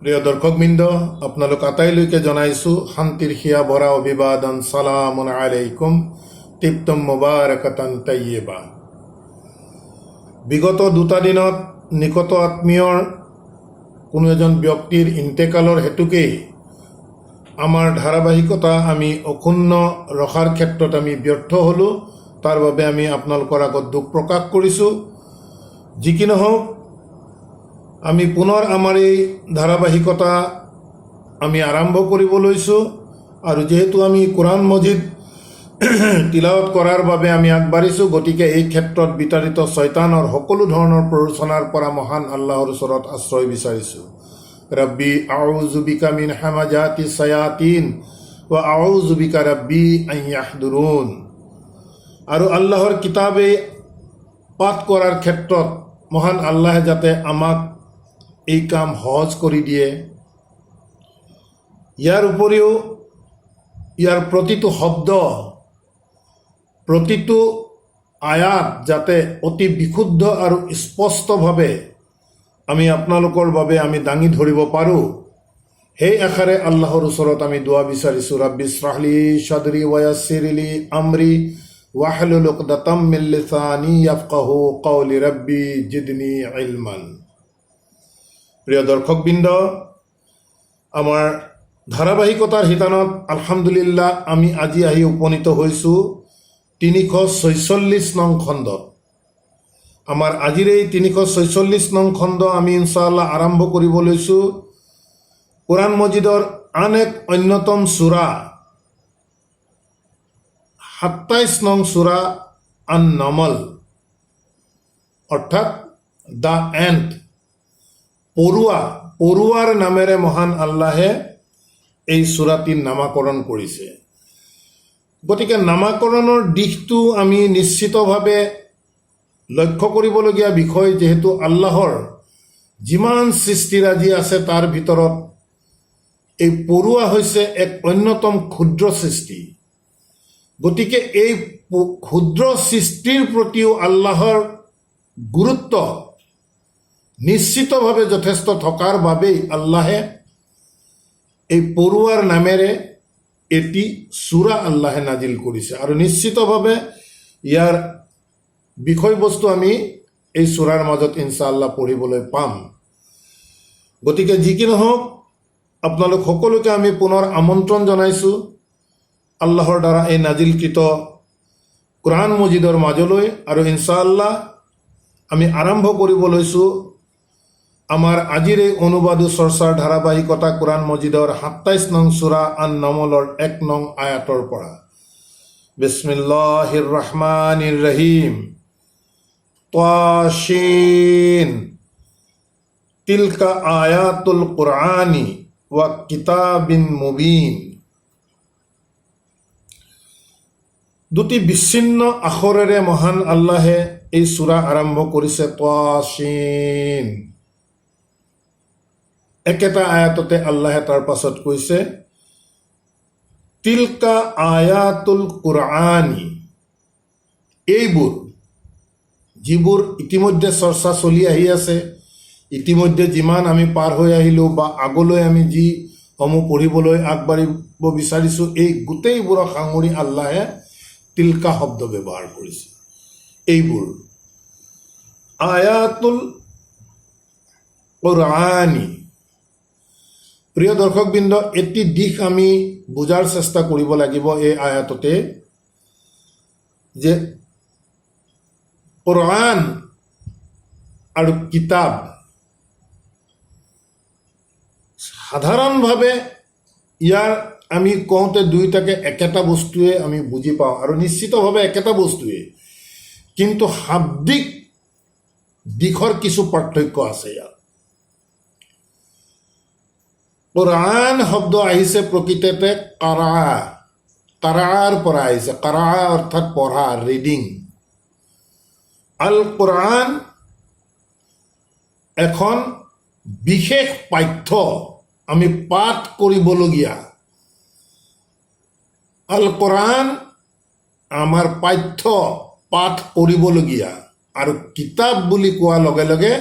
প্ৰিয় দৰ্শকবৃন্দ, আপোনালোক আটাইলৈকে জনাইছোঁ শান্তিৰ হিয়া ভৰা অভিবাদন। সালামুন আলাইকুম, তিপ্তম মুবাৰাকাতান তাইয়্যিবা। বিগত দুটা দিনত নিকট আত্মীয়ৰ কোনো এজন ব্যক্তিৰ ইন্তেকালৰ হেতুকেই আমাৰ ধাৰাবাহিকতা আমি অক্ষুণ্ণ ৰখাৰ ক্ষেত্ৰত আমি ব্যৰ্থ হ'লোঁ। তাৰ বাবে আমি আপোনালোকৰ আগত দুখ প্ৰকাশ কৰিছোঁ। যি কি নহওক, আমি পুনৰ আমাৰ এই ধাৰাবাহিকতা আমি আৰম্ভ কৰিব লৈছোঁ। আৰু যিহেতু আমি কোৰাণ মজিদ তিলাৱত কৰাৰ বাবে আমি আগবাঢ়িছোঁ, গতিকে এই ক্ষেত্ৰত বিতাড়িত শয়তানৰ সকলো ধৰণৰ প্ৰৰোচনাৰ পৰা মহান আল্লাহৰ ওচৰত আশ্ৰয় বিচাৰিছোঁ। ৰব্বি আউযু বিকা মিন হামাজাতি শায়াতিন ওয়া আউযু বিকা ৰব্বি আন ইয়াহদুৰুন। আৰু আল্লাহৰ কিতাবে পাঠ কৰাৰ ক্ষেত্ৰত মহান আল্লাহে যাতে আমাক এই কাম সহজ কৰি দিয়ে। ইয়াৰ উপৰিও ইয়াৰ প্ৰতিটো শব্দ, প্ৰতিটো আয়াত যাতে অতি বিশুদ্ধ আৰু স্পষ্টভাৱে আমি আপোনালোকৰ বাবে আমি দাঙি ধৰিব পাৰোঁ, সেই আশাৰে আল্লাহৰ ওচৰত আমি দোৱা বিচাৰিছোঁ। ৰাব্বি ইশৰাহলি সাদৰি ওয়া ইয়াসসিৰলি আমৰি ওয়াহলুল উকদাতাম মিন লিসানি ইয়াফকাহু কওলি ৰাব্বি জিদনি ইলমান। প্ৰিয় দৰ্শকবৃন্দ, আমাৰ ধাৰাবাহিকতাৰ শিতানত আলহামদুলিল্লাহ আমি আজি আহি উপনীত হৈছোঁ 346 নং খণ্ডত। আমাৰ আজিৰ এই 346 নং খণ্ড আমি ইনশাআল্লাহ আৰম্ভ কৰিব লৈছোঁ কোৰাণ মজিদৰ আন এক অন্যতম সূৰা 27 নং সূৰা আন নমল, অৰ্থাৎ দ্য এণ্ট, পৰুৱাৰ নামেৰে মহান আল্লাহে এই সূৰাটিৰ নামাকৰণ কৰিছে। গতিকে নামাকৰণৰ দিশটো আমি নিশ্চিতভাৱে লক্ষ্য কৰিবলগীয়া বিষয়, যিহেতু আল্লাহৰ যিমান সৃষ্টিৰাজি আছে তাৰ ভিতৰত এই পৰুৱা হৈছে এক অন্যতম ক্ষুদ্ৰ সৃষ্টি। গতিকে এই ক্ষুদ্ৰ সৃষ্টিৰ প্ৰতিও আল্লাহৰ গুৰুত্ব নিশ্চিতভাৱে যথেষ্ট থকাৰ বাবেই আল্লাহে এই পৰুৱাৰ নামেৰে এটি সূৰা আল্লাহে নাজিল কৰিছে। আৰু নিশ্চিতভাৱে ইয়াৰ বিষয়বস্তু আমি এই সূৰাৰ মাজত ইনশাআল্লাহ পঢ়িবলৈ পাম। গতিকে যি কি নহওক, আপোনালোক সকলোকে আমি পুনৰ আমন্ত্ৰণ জনাইছোঁ আল্লাহৰ দ্বাৰা এই নাজিলকৃত কোৰাণ মজিদৰ মাজলৈ। আৰু ইনশাআল্লাহ আমি আৰম্ভ কৰিব লৈছোঁ আমাৰ আজিৰ এই অনুবাদু চৰ্চাৰ ধাৰাবাহিকতা কোৰাণ মজিদৰ 27 নং সূৰা আন নমলৰ 1 নং আয়াতৰ পৰা। বিসমিল্লাহিৰ ৰহমানিৰ ৰহিম। তাসিন তিলকা আয়াতুল কুৰআনি ওয়া কিতাবিন মুবিন। দুটি বিচ্ছিন্ন আখৰেৰে মহান আল্লাহে এই সূৰা আৰম্ভ কৰিছে। তাসিন, একেটা আয়াততে আল্লাহে তাৰ পাছত কৈছে তিলকা আয়াতুল কুৰআনি। এইবোৰ যিবোৰ ইতিমধ্যে চৰ্চা চলি আহি আছে, ইতিমধ্যে যিমান আমি পাৰ হৈ আহিলোঁ বা আগলৈ আমি যিসমূহ পঢ়িবলৈ আগবাঢ়িব বিচাৰিছোঁ, এই গোটেইবোৰক সাঙুৰি আল্লাহে তিলকা শব্দ ব্যৱহাৰ কৰিছে। এইবোৰ আয়াতুল কুৰআনি। প্ৰিয় দৰ্শকবৃন্দ, এটি দিশ আমি বুজাৰ চেষ্টা কৰিব লাগিব এই আয়াততে, যে কুৰআন আৰু কিতাব সাধাৰণভাৱে ইয়াৰ আমি কওঁতে দুয়োটাকে একেটা বস্তুৱে আমি বুজি পাওঁ আৰু নিশ্চিতভাৱে একেটা বস্তুৱে, কিন্তু শাব্দিক দিশৰ কিছু পাৰ্থক্য আছে ইয়াত। কুৰআন শব্দ আহিছে প্ৰকৃততে কাৰাৰ পৰা আহিছে। কাৰা অৰ্থাৎ পঢ়া, ৰিডিং। আল কুৰআন এখন বিশেষ পাঠ্য, আমি পাঠ কৰিবলগীয়া। আল কুৰআন আমাৰ পাঠ্য, পাঠ কৰিবলগীয়া। আৰু কিতাপ বুলি কোৱাৰ লগে লগে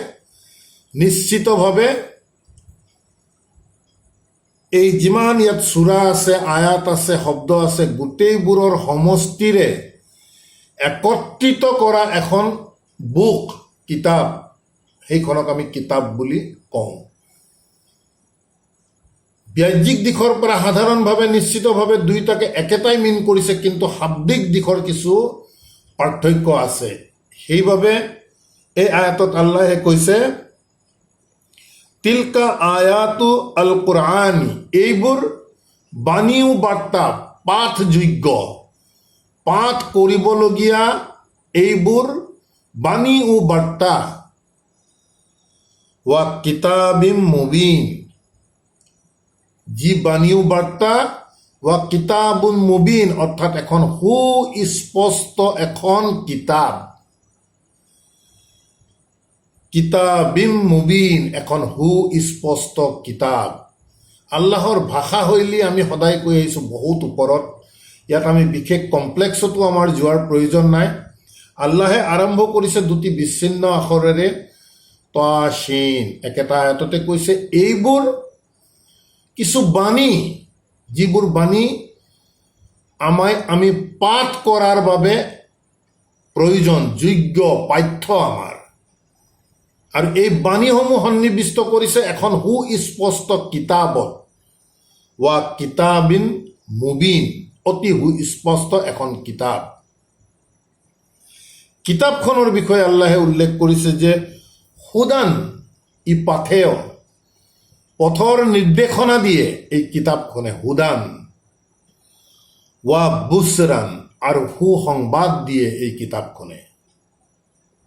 নিশ্চিতভাৱে এই যিমান ইয়াত চূড়া আছে, আয়াত আছে, শব্দ আছে, গোটেইবোৰৰ সমষ্টিৰে একত্ৰিত কৰা এখন বুক, কিতাপ, সেইখনক আমি কিতাপ বুলি কওঁ। বাহ্যিক দিশৰ পৰা সাধাৰণভাৱে নিশ্চিতভাৱে দুয়োটাকে একেটাই মিন কৰিছে, কিন্তু শাব্দিক দিশৰ কিছু পাৰ্থক্য আছে। সেইবাবে এই আয়াতত আল্লাহে কৈছে তিলকা আয়াতু আল কুৰআনি, এইবোৰ বাণী ও বাৰ্তা, পাঠযোগ্য, পাঠ কৰিবলগীয়া এইবোৰ বাণী ও বাৰ্তা। ওয়া কিতাবিম মুবিন, যি বাণী ও বাৰ্তা, ওয়া কিতাবুন মুবিন, অৰ্থাৎ এখন সুস্পষ্ট এখন কিতাপ। কিতাবিম মুবিন, এখন সুস্পষ্ট কিতাপ। আল্লাহৰ ভাষা শৈলী আমি সদায় কৈ আহিছোঁ বহুত ওপৰত, ইয়াত আমি বিশেষ কমপ্লেক্সতো আমাৰ যোৱাৰ প্ৰয়োজন নাই। আল্লাহে আৰম্ভ কৰিছে দুটি বিচ্ছিন্ন আখৰেৰে, তাশিন, একেটা আয়াততে কৈছে এইবোৰ কিছু বাণী, যিবোৰ বাণী আমি পাঠ কৰাৰ বাবে প্ৰয়োজন, যোগ্য, পাঠ্য আমাৰ। আৰু এই বাণীসমূহ সন্নিৱিষ্ট কৰিছে এখন সুস্পষ্ট কিতাপত। ওয়া কিতাবিন মুবিন, অতি সুস্পষ্ট এখন কিতাপ। কিতাপখনৰ বিষয়ে আল্লাহে উল্লেখ কৰিছে যে হুদান, ই পাথেয়, পথৰ নিৰ্দেশনা দিয়ে এই কিতাপখনে, হুদান। ওয়া বুছৰান, আৰু সুসংবাদ দিয়ে এই কিতাপখনে।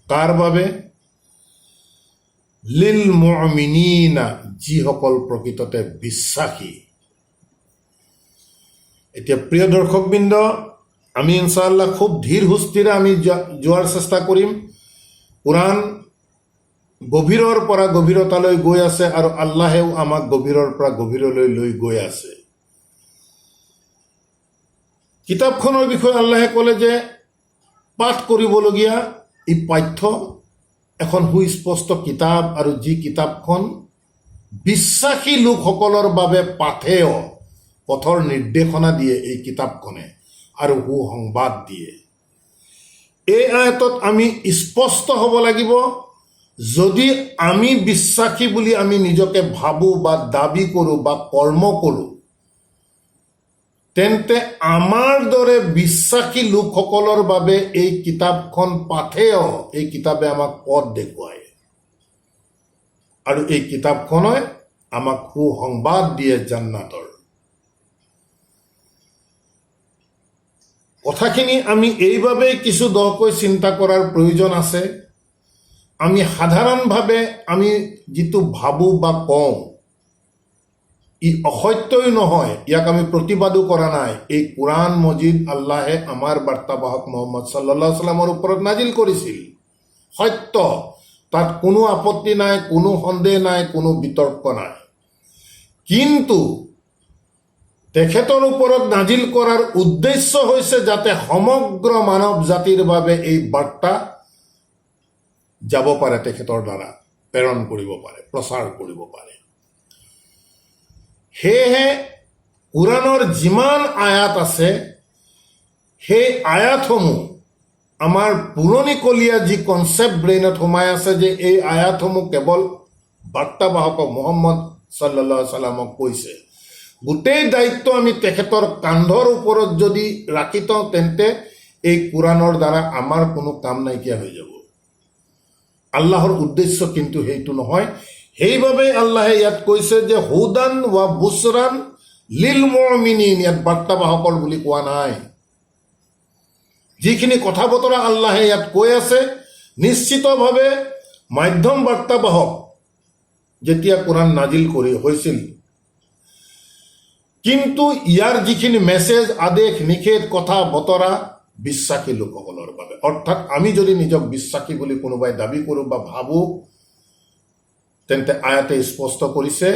কাৰ বাবে? লিল মুমিনিনা, যিসকল প্ৰকৃততে বিশ্বাসী। এতিয়া প্ৰিয় দৰ্শকবৃন্দ, আমি ইনশাআল্লাহ খুব ধীৰ সুস্থিৰে আমি যোৱাৰ চেষ্টা কৰিম। কোৰআন গভীৰৰ পৰা গভীৰতালৈ গৈ আছে আৰু আল্লাহেও আমাক গভীৰৰ পৰা গভীৰলৈ লৈ গৈ আছে। কিতাপখনৰ বিষয়ে আল্লাহে ক'লে যে পাঠ কৰিবলগীয়া ই পাঠ্য, এখন সুস্পষ্ট কিতাপ, আৰু যি কিতাপখন বিশ্বাসী লোকসকলৰ বাবে পাথেয়, পথৰ নিৰ্দেশনা দিয়ে এই কিতাপখনে, আৰু সুসংবাদ দিয়ে। এই আয়াতত আমি স্পষ্ট হ'ব লাগিব, যদি আমি বিশ্বাসী বুলি আমি নিজকে ভাবোঁ বা দাবী কৰোঁ বা কৰ্ম কৰোঁ, তেন্তে আমাৰ দৰে বিশ্বাসী লোকসকলৰ বাবে এই কিতাপখন পাথেয়, এই কিতাপে আমাক পথ দেখুৱায়, আৰু এই কিতাপখনে আমাক সুসংবাদ দিয়ে জান্নাতৰ। কথাখিনি আমি এইবাবেই কিছু দহকৈ চিন্তা কৰাৰ প্ৰয়োজন আছে। আমি সাধাৰণভাৱে আমি যিটো ভাবোঁ বা কওঁ, ই অসত্যই নহয়, ইয়াক আমি প্ৰতিবাদো কৰা নাই। এই কোৰআন মজিদ আল্লাহে আমাৰ বাৰ্তাবাহক মুহাম্মদ সাল্লাল্লাহু আলাইহি ওয়াসাল্লামৰ ওপৰত নাজিল কৰিছিল, সত্য, তাত কোনো আপত্তি নাই, কোনো সন্দেহ নাই, কোনো বিতৰ্ক নাই। কিন্তু তেখেতৰ ওপৰত নাজিল কৰাৰ উদ্দেশ্য হৈছে যাতে সমগ্ৰ মানৱ জাতিৰ বাবে এই বাৰ্তা যাব পাৰে, তেখেতৰ দ্বাৰা প্ৰেৰণ কৰিব পাৰে, প্ৰচাৰ কৰিব পাৰে। সেয়েহে কোৰআনৰ যিমান আয়াত আছে, সেই আয়াতসমূহ আমাৰ পুৰণিকলীয়া যি কনচেপ্ট ব্ৰেইনত সোমাই আছে যে এই আয়াতসমূহ কেৱল বাৰ্তাবাহক মুহাম্মদ সাল্লাল্লাহু আলাইহি ওয়াসাল্লামক কৈছে, গোটেই দায়িত্ব আমি তেখেতৰ কান্ধৰ ওপৰত যদি ৰাখি থওঁ, তেন্তে এই কোৰআনৰ দ্বাৰা আমাৰ কোনো কাম নাইকিয়া হৈ যাব। আল্লাহৰ উদ্দেশ্য কিন্তু সেইটো নহয়। সেইবাবে আল্লাহে ইয়াত কৈছে যে হুদান ওয়া বুছৰান লিল মুমিনিন, ইয়াত বাৰ্তাবাহকৰ বুলি কোৱা নাই। যিখিনি কথা বতৰা আল্লাহে ইয়াত কৈ আছে, নিশ্চিতভাৱে মাধ্যম বাৰ্তাবাহক যেতিয়া কোৰআন নাজিল কৰি হৈছিল, কিন্তু ইয়াৰ যিখিনি মেছেজ, আদেশ, নিষেধ, কথা বতৰা বিশ্বাসী লোকসকলৰ বাবে। অৰ্থাৎ আমি যদি নিজক বিশ্বাসী বুলি কোনোবাই দাবী কৰোঁ বা ভাবোঁ, তেন্তে আয়াতে স্পষ্ট কৰিছে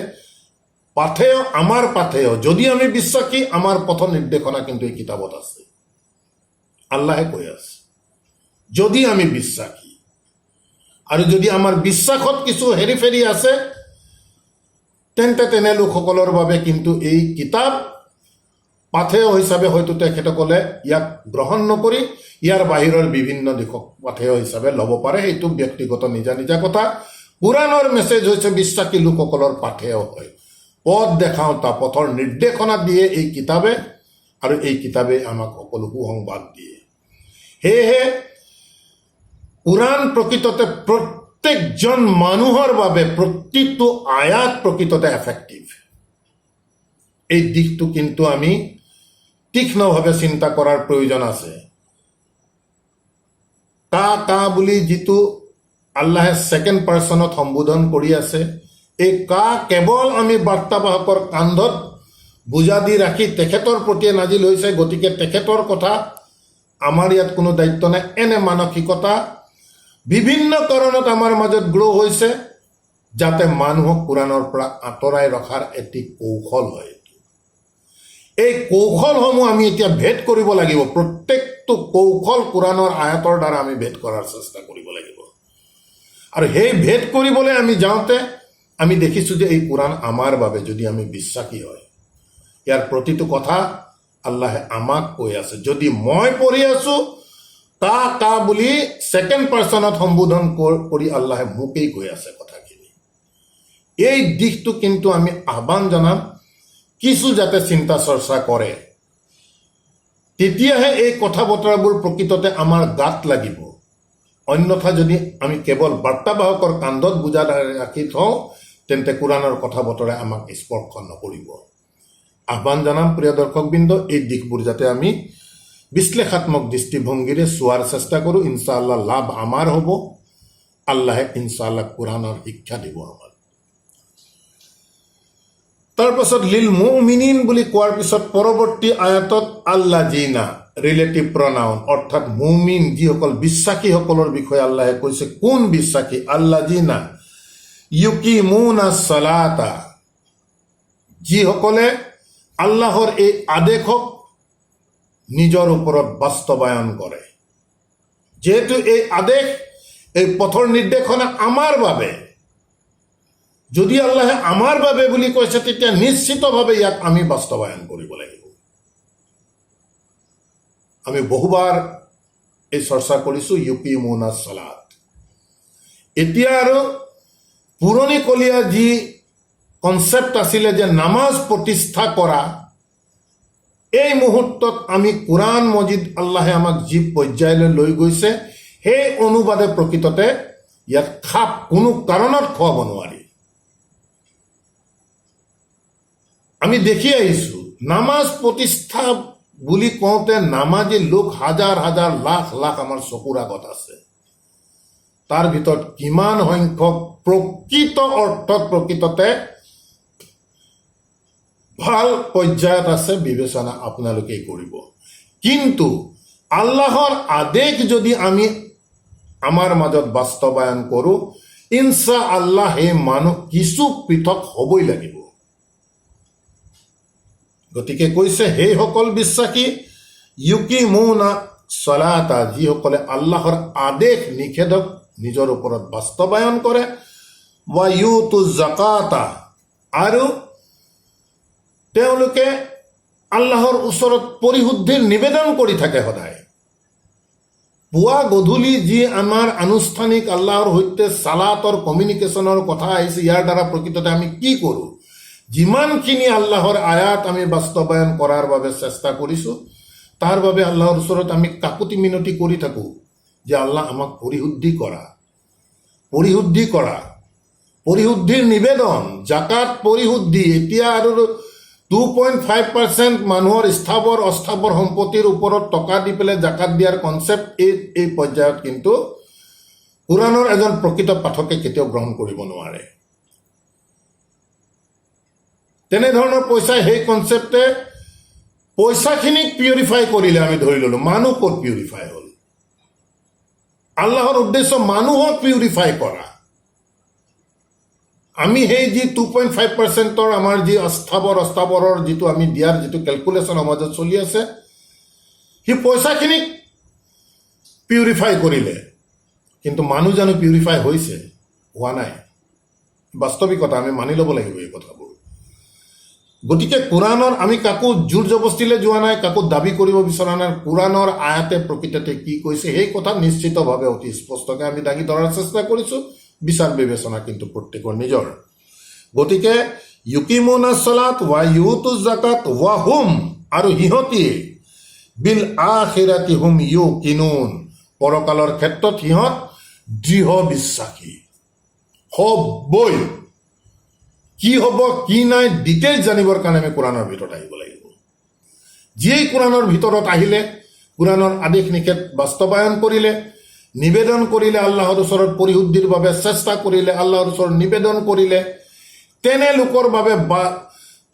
পাথেয়, আমাৰ পাথেয়। যদি আমি বিশ্বাসী, আমাৰ পথ নিৰ্দেশনা কিন্তু এই কিতাপত আছে, আল্লাহে কৈ আছে। যদি আমি বিশ্বাসী, আৰু যদি আমাৰ বিশ্বাসত কিছু হেৰি ফেৰি আছে, তেনে লোকসকলৰ বাবে কিন্তু এই কিতাপ পাথেয় হিচাপে হয়তো তেখেতসকলে ইয়াক গ্ৰহণ নকৰি ইয়াৰ বাহিৰৰ বিভিন্ন দিশক পাথেয় হিচাপে ল'ব পাৰে। সেইটো ব্যক্তিগত নিজা কথা। কোৰাণৰ মেছেজ হৈছে বিশ্বাসী লোকসকলৰ পাথেয় হয়। পথ দেখাওঁতা, পথৰ নিৰ্দেশনা দিয়ে এই কিতাপে, আৰু এই কিতাপে আমাক সকলো সুসংবাদ দিয়ে। সেয়েহে কোৰাণ প্ৰকৃততে প্ৰত্যেকজন মানুহৰ বাবে প্ৰতিটো আয়াত প্ৰকৃততে এফেক্টিভ। এই দিশটো কিন্তু আমি তীক্ষ্ণভাৱে চিন্তা কৰাৰ প্ৰয়োজন আছে। কা বুলি যিটো আল্লাহে ছেকেণ্ড পাৰ্চনত সম্বোধন কৰি আছে, এই কেৱল আমি বাৰ্তাবাহকৰ কান্ধত বোজা দি ৰাখি তেখেতৰ প্ৰতিয়ে নাজিল হৈছে, গতিকে তেখেতৰ কথা আমাৰ ইয়াত কোনো দায়িত্ব নাই। এনে মানসিকতা বিভিন্ন কাৰণত আমাৰ মাজত গ্ৰ' হৈছে, যাতে মানুহক কোৰাণৰ পৰা আঁতৰাই ৰখাৰ এটি কৌশল হয়। এই কৌশলসমূহ আমি এতিয়া ভেদ কৰিব লাগিব। প্ৰত্যেকটো কৌশল কোৰাণৰ আয়াতৰ দ্বাৰা আমি ভেদ কৰাৰ চেষ্টা কৰিব লাগিব। আৰু সেই ভেদ কৰিবলৈ আমি যাওঁতে আমি দেখিছোঁ যে এই কোৰাণ আমাৰ বাবে, যদি আমি বিশ্বাসী হয়, ইয়াৰ প্ৰতিটো কথা আল্লাহে আমাক কৈ আছে। যদি মই পঢ়ি আছো কা বুলি ছেকেণ্ড পাৰ্চনত সম্বোধন কৰি আল্লাহে মোকেই কৈ আছে কথাখিনি। এই দিশটো কিন্তু আমি আহ্বান জনাম, কিছু যাতে চিন্তা চৰ্চা কৰে, তেতিয়াহে এই কথা বতৰাবোৰ প্ৰকৃততে আমাৰ গাত লাগিব। অন্যথা যদি আমি কেৱল বাৰ্তাবাহকৰ কান্ধত বোজা ৰাখি থওঁ, তেন্তে কোৰাণৰ কথা বতৰাই আমাক স্পৰ্শ নকৰিব। আহ্বান জনাম প্ৰিয় দৰ্শকবৃন্দ, এই দিশবোৰ যাতে আমি বিশ্লেষাত্মক দৃষ্টিভংগীৰে চোৱাৰ চেষ্টা কৰোঁ। ইনশাআল্লাহ লাভ আমাৰ হ'ব। আল্লাহে ইনশাআল্লাহ কোৰাণৰ শিক্ষা দিব আমাক। তাৰপাছত লিল মুমিনিন বুলি কোৱাৰ পিছত পৰৱৰ্তী আয়াতত আল্লাযিনা ৰিলেটিভ প্ৰনাউন, অৰ্থাৎ মুমিন যিসকল বিশ্বাসীসকলৰ বিষয়ে আল্লাহে কৈছে। কোন বিশ্বাসী? আল্লাযিনা ইউকিমুনা সালাতা, যিসকলে আল্লাহৰ এই আদেশক নিজৰ ওপৰত বাস্তৱায়ন কৰে। যেহেতু এই আদেশ, এই পথৰ নিৰ্দেশনা আমাৰ বাবে, যদি আল্লাহে আমাৰ বাবে বুলি কৈছে, তেতিয়া নিশ্চিতভাৱে ইয়াক আমি বাস্তৱায়ন কৰিব লাগিব। আমি বহুবাৰ এই চৰ্চা কৰিছোঁ ইউকিমুনা সালাত। এতিয়া আৰু পুৰণিকলীয়া যি কনচেপ্ট আছিলে যে নামাজ প্ৰতিষ্ঠা কৰা, এই মুহূৰ্তত আমি কোৰাণ মজিদ আল্লাহে আমাক যি পৰ্যায়লৈ লৈ গৈছে, সেই অনুবাদে প্ৰকৃততে ইয়াত খাপ কোনো কাৰণত খুৱাব নোৱাৰি। আমি দেখি আহিছোঁ নামাজ প্ৰতিষ্ঠা বুলি কওঁতে নামাজী লোক হাজাৰ হাজাৰ লাখ লাখ আমাৰ চকুৰ আগত আছে। তাৰ ভিতৰত কিমান সংখ্যক প্ৰকৃত অৰ্থত প্ৰকৃততে ভাল পৰ্যায়ত আছে, বিবেচনা আপোনালোকেই কৰিব। কিন্তু আল্লাহৰ আদেশ যদি আমি আমাৰ মাজত বাস্তৱায়ন কৰোঁ, ইনশাআল্লাহ সেই মানুহ কিছু পৃথক হ'বই লাগিব। গতিকে কৈছে, সেইসকল বিশ্বাসী ইউকিমুনা সালাতা, যিসকলে আল্লাহৰ আদেশ নিষেধক নিজৰ ওপৰত বাস্তৱায়ন কৰে, ওয়া ইউতু জাকাতা, আৰু তেওঁলোকে আল্লাহৰ ওচৰত পৰিশুদ্ধিৰ নিবেদন কৰি থাকে সদায়। পুৱা গধূলি যি আমাৰ আনুষ্ঠানিক আল্লাহৰ সৈতে সালাতৰ কমিউনিকেশ্যনৰ কথা আহিছে, ইয়াৰ দ্বাৰা প্ৰকৃততে আমি কি কৰোঁ? যিমানখিনি আল্লাহৰ আয়াত আমি বাস্তৱায়ন কৰাৰ বাবে চেষ্টা কৰিছোঁ, তাৰ বাবে আল্লাহৰ ওচৰত আমি কাকুতি মিনতি কৰি থাকোঁ যে আল্লাহ আমাক পৰিশুদ্ধি কৰা, পৰিশুদ্ধিৰ নিবেদন, জাকাত পৰিশুদ্ধি। এতিয়া আৰু 2.5% মানুহৰ স্থাৱৰ অস্থাৱৰ সম্পত্তিৰ ওপৰত টকা দি পেলাই জাকাত দিয়াৰ কনচেপ্ট এই পৰ্যায়ত কিন্তু কোৰাণৰ এজন প্ৰকৃত পাঠকে কেতিয়াও গ্ৰহণ কৰিব নোৱাৰে। তেনেধৰণৰ পইচাই, সেই কনচেপ্টে পইচাখিনিক পিউৰিফাই কৰিলে আমি ধৰি ল'লোঁ, মানুহ ক'ত পিউৰিফাই হ'ল? আল্লাহৰ উদ্দেশ্য মানুহক পিউৰিফাই কৰা। আমি সেই যি 2.5%ৰ আমাৰ যি অস্থাৱৰৰ যিটো আমি দিয়াৰ যিটো কেলকুলেশ্যন সমাজত চলি আছে, সেই পইচাখিনিক পিউৰিফাই কৰিলে, কিন্তু মানুহ জানো পিউৰিফাই হৈছে? হোৱা নাই। বাস্তৱিকতা আমি মানি ল'ব লাগিব এই কথাবোৰ। গতিকে কোৰাণৰ আমি কাকো জোৰ জবস্তিলৈ যোৱা নাই, কাকো দাবী কৰিব বিচৰা নাই। কোৰাণৰ আয়াতে প্ৰকৃততে কি কৈছে সেই কথা নিশ্চিতভাৱে অতি স্পষ্টকৈ আমি দাঙি ধৰাৰ চেষ্টা কৰিছোঁ। বিচাৰ বিবেচনা কিন্তু প্ৰত্যেকৰ নিজৰ। গতিকে ইউকিমুনা ছলাত ৱা ইউতু জাকাত ৱা হুম, আৰু সিহঁতি বিল আখিৰাতি হুম ইউকিনুন, পৰকালৰ ক্ষেত্ৰত সিহঁত দৃঢ় বিশ্বাসী। হ'বই, কি হ'ব কি নাই ডিটেইলছ জানিবৰ কাৰণে আমি কোৰাণৰ ভিতৰত আহিব লাগিব। যিয়েই কোৰাণৰ ভিতৰত আহিলে, কোৰাণৰ আদেশ নিষেধ বাস্তৱায়ন কৰিলে, নিবেদন কৰিলে, আল্লাহৰ ওচৰত পৰিশুদ্ধিৰ বাবে চেষ্টা কৰিলে, আল্লাহৰ ওচৰত নিবেদন কৰিলে, তেনে লোকৰ বাবে বা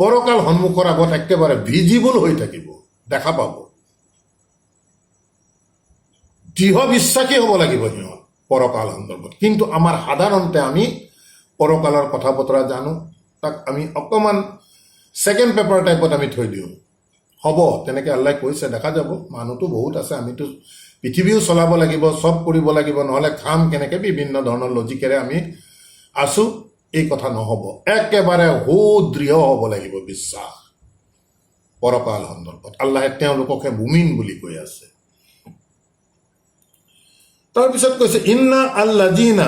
পৰকাল সন্মুখৰ আগত একেবাৰে ভিজিবল হৈ থাকিব, দেখা পাব। দৃঢ় বিশ্বাসী হ'ব লাগিব সিহঁত পৰকাল সন্দৰ্ভত। কিন্তু আমাৰ সাধাৰণতে আমি পৰকালৰ কথা বতৰা জানো, তাক আমি অকণমান ছেকেণ্ড পেপাৰ টাইপত আমি থৈ দিওঁ। হ'ব তেনেকৈ আল্লাহে কৈছে, দেখা যাব, মানুহটো বহুত আছে, আমিতো পৃথিৱীও চলাব লাগিব, চব কৰিব লাগিব, নহ'লে খাম কেনেকৈ, বিভিন্ন ধৰণৰ লজিকেৰে আমি আছোঁ। এই কথা নহ'ব, একেবাৰে সুদৃঢ় হ'ব লাগিব বিশ্বাস পৰকাল সন্দৰ্ভত। আল্লাহে তেওঁলোককহে মুমিন বুলি কৈ আছে। তাৰপিছত কৈছে ইন্না আল্লাযিনা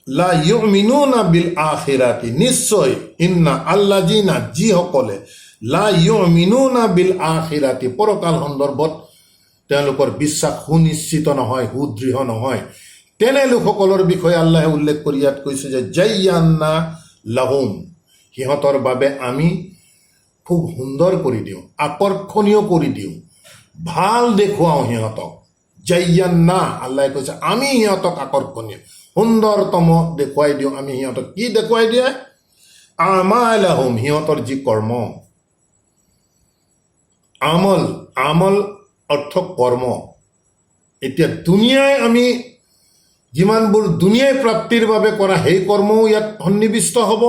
লা ইউমিনুনা বিল আখিৰাতি, নিশ্চয় ইন্না আল্লাযিনা, যিসকলে লা ইউমিনুনা বিল আখিৰাতি, পৰকাল সন্দৰ্ভত তেওঁলোকৰ বিশ্বাস সুনিশ্চিত নহয়, সুদৃঢ় নহয়, তেনে লোকসকলৰ বিষয়ে আল্লাহে উল্লেখ কৰি ইয়াত কৈছে যে জাইয়ান্না লাহুম, সিহঁতৰ বাবে আমি খুব সুন্দৰ কৰি দিওঁ, আকৰ্ষণীয় কৰি দিওঁ, ভাল দেখুৱাওঁ সিহঁতক। জাইয়ান্না, আল্লাহে কৈছে আমি সিহঁতক আকৰ্ষণীয় সুন্দৰতম দেখুৱাই দিওঁ। আমি সিহঁতক কি দেখুৱাই দিয়ে? আমালাহুম, সিহঁতৰ যি কৰ্ম। আমল, আমল অৰ্থ কৰ্ম। এতিয়া দুনিয়াই আমি যিমানবোৰ দুনিয়াই প্ৰাপ্তিৰ বাবে কৰা সেই কৰ্মও ইয়াত সন্নিৱিষ্ট হ'ব,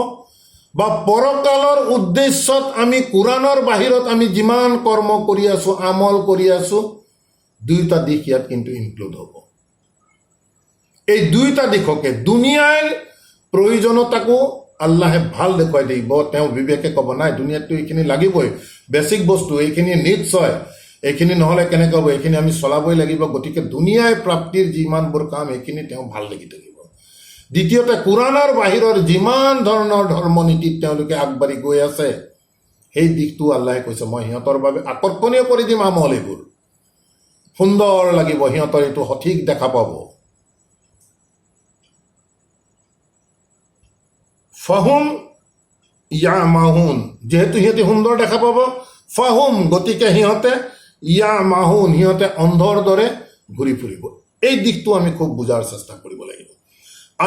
বা পৰকালৰ উদ্দেশ্যত আমি কোৰাণৰ বাহিৰত আমি যিমান কৰ্ম কৰি আছোঁ, আমল কৰি আছোঁ, দুয়োটা দিশ ইয়াত কিন্তু ইনক্লুড হ'ব। এই দুয়োটা দিশকে, দুনিয়াৰ প্ৰয়োজনীয়তাকো আল্লাহে ভাল দেখুৱাই দিব। তেওঁ বিবেকে ক'ব নাই দুনিয়াততো এইখিনি লাগিবই, বেছিক বস্তু এইখিনি নিশ্চয়, এইখিনি নহ'লে কেনেকৈ হ'ব, এইখিনি আমি চলাবই লাগিব। গতিকে দুনিয়াই প্ৰাপ্তিৰ যিমানবোৰ কাম সেইখিনি তেওঁ ভাল লাগি থাকিব। দ্বিতীয়তে কোৰাণৰ বাহিৰৰ যিমান ধৰণৰ ধৰ্মনীতিত তেওঁলোকে আগবাঢ়ি গৈ আছে, সেই দিশটো আল্লাহে কৈছে মই সিহঁতৰ বাবে আকৰ্ষণীয় কৰি দিম। আমল এইবোৰ সুন্দৰ লাগিব, সিহঁতৰ এইটো সঠিক দেখা পাব। ফাহুম ইয়ামাহুন, যিহেতু সিহঁতে সুন্দৰ দেখা পাব, ফাহুম, গতিকে সিহঁতে ইয়ামাহুন, সিহঁতে অন্ধৰ দৰে ঘূৰি ফুৰিব। এই দিশটো আমি খুব বুজাৰ চেষ্টা কৰিব লাগিব।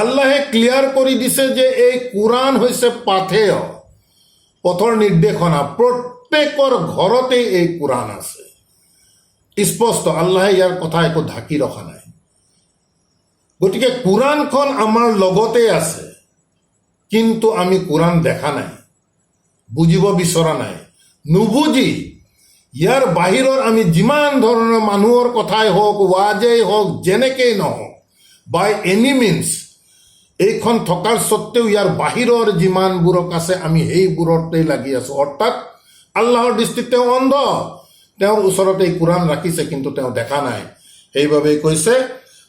আল্লাহে ক্লিয়াৰ কৰি দিছে যে এই কোৰাণ হৈছে পাথেয়, পথৰ নিৰ্দেশনা। প্ৰত্যেকৰ ঘৰতেই এই কোৰাণ আছে, স্পষ্ট। আল্লাহে ইয়াৰ কথা একো ঢাকি ৰখা নাই। গতিকে কোৰাণখন আমাৰ লগতে আছে, কিন্তু আমি কোৰাণ দেখা নাই, বুজিব বিচৰা নাই। নুবুজি ইয়াৰ বাহিৰৰ আমি যিমান ধৰণৰ মানুহৰ কথাই হওক, ৱাজেই হওক, যেনেকেই নহওক, বাই এনি মিনছ, এইখন থকাৰ স্বত্তেও ইয়াৰ বাহিৰৰ যিমানবোৰক আছে আমি সেইবোৰতেই লাগি আছোঁ। অৰ্থাৎ আল্লাহৰ দৃষ্টিত তেওঁ অন্ধ, তেওঁৰ ওচৰতে এই কোৰাণ ৰাখিছে কিন্তু তেওঁ দেখা নাই। সেইবাবেই কৈছে